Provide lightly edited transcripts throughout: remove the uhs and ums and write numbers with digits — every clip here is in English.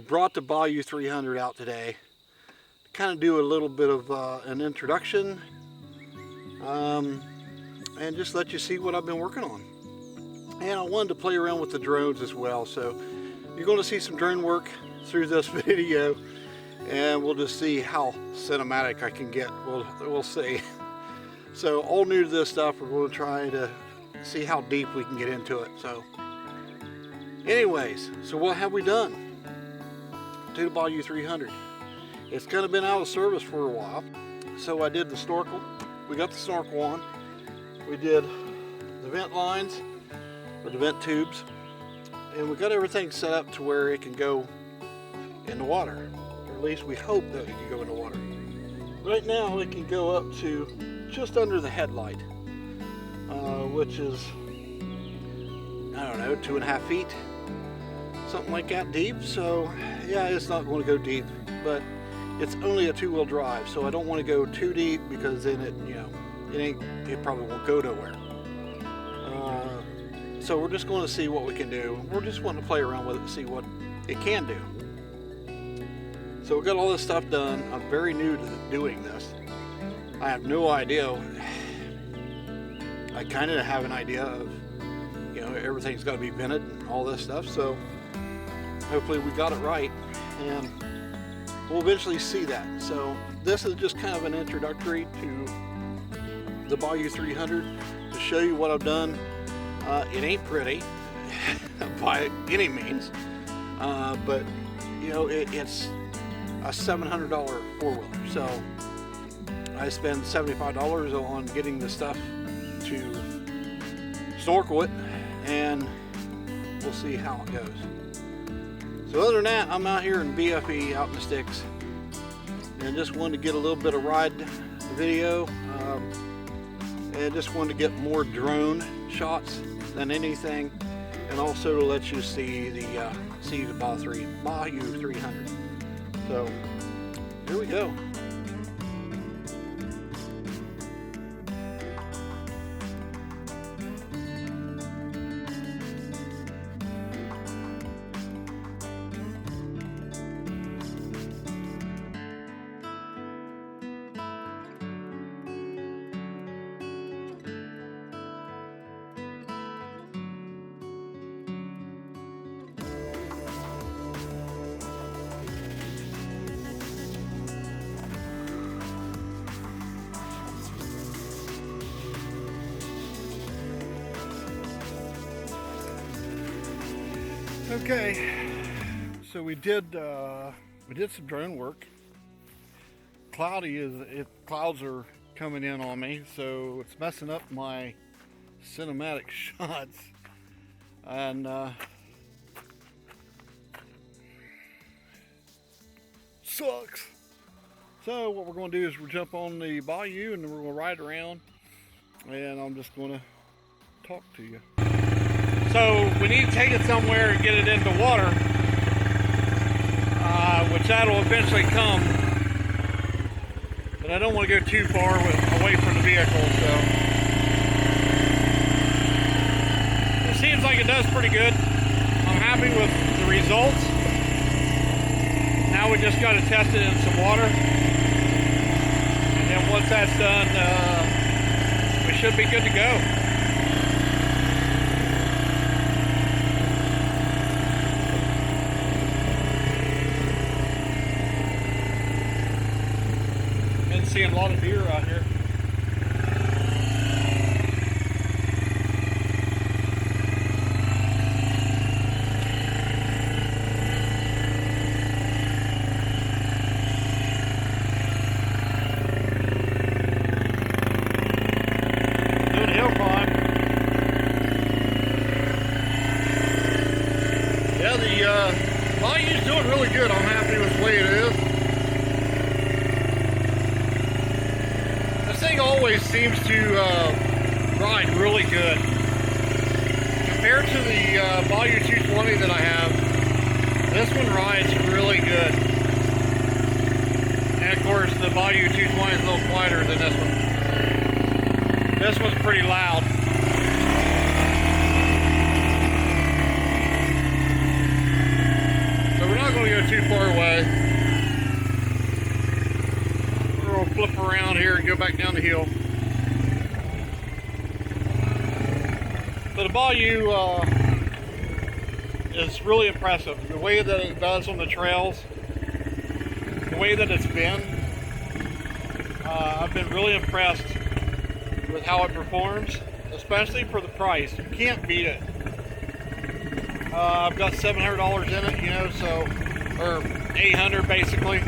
brought the Bayou 300 out today to kind of do a little bit of an introduction and just let you see what I've been working on. And I wanted to play around with the drones as well, so you're going to see some drone work through this video, and we'll just see how cinematic I can get. We'll see. So all new to this stuff, we're going to try to see how deep we can get into it. So anyways, so what have we done to the Bayou 300? It's kind of been out of service for a while. So I did the snorkel. We got the snorkel on. We did the vent lines, or the vent tubes, and we got everything set up to where it can go in the water. Or at least we hope that it can go in the water. Right now it can go up to just under the headlight, which is, I don't know, 2.5 feet. Something like that deep. So yeah, it's not going to go deep, but it's only a 2-wheel drive, so I don't want to go too deep, because then it probably won't go nowhere. So we're just going to see what we can do. We're just wanting to play around with it and see what it can do. So we got all this stuff done. I'm very new to doing this. I have no idea. I kind of have an idea of, everything's got to be vented and all this stuff, so hopefully we got it right, and we'll eventually see that. So this is just kind of an introductory to the Bayou 300 to show you what I've done. It ain't pretty by any means, but it's a $700 four-wheeler, so I spend $75 on getting the stuff to snorkel it, and we'll see how it goes. So other than that, I'm out here in BFE, out in the sticks, and just wanted to get a little bit of ride video, and just wanted to get more drone shots than anything, and also to let you see the Bayou 300. So here we go. Okay, so we did some drone work. Clouds are coming in on me, so it's messing up my cinematic shots, and sucks. So what we're going to do is we'll jump on the Bayou and then we're going to ride around, and I'm just going to talk to you. So we need to take it somewhere and get it into water, which that'll eventually come, but I don't want to go too far away from the vehicle. So it seems like it does pretty good. I'm happy with the results. Now we just got to test it in some water, and then once that's done, we should be good to go. Seeing a lot of deer out here. Doing a hill climb. Yeah, the Bayou's doing really good. I'm happy with the way it is. This thing always seems to ride really good. Compared to the Bayou 220 that I have, this one rides really good. And of course the Bayou 220 is a little quieter than this one. This one's pretty loud. So we're not going to want to go too far away. We're going to flip around here and go back down the hill. So the Bayou is really impressive. The way that it does on the trails, the way that it's been, I've been really impressed with how it performs, especially for the price. You can't beat it. I've got $700 in it, you know, so, or $800 basically.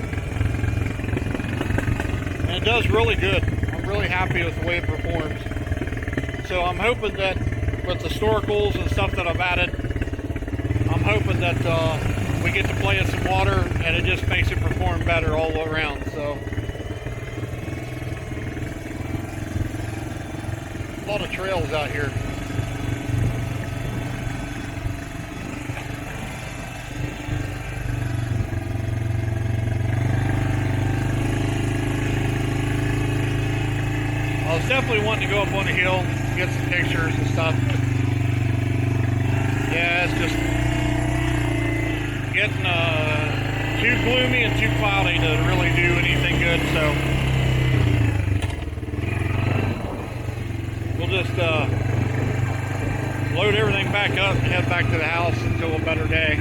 And it does really good. I'm really happy with the way it performs. So I'm hoping that with the snorkels and stuff that I've added, I'm hoping that we get to play in some water and it just makes it perform better all around. So a lot of trails out here. I was definitely wanting to go up on the hill, get some pictures and stuff. Yeah, it's just getting too gloomy and too cloudy to really do anything good, so we'll just load everything back up and head back to the house until a better day.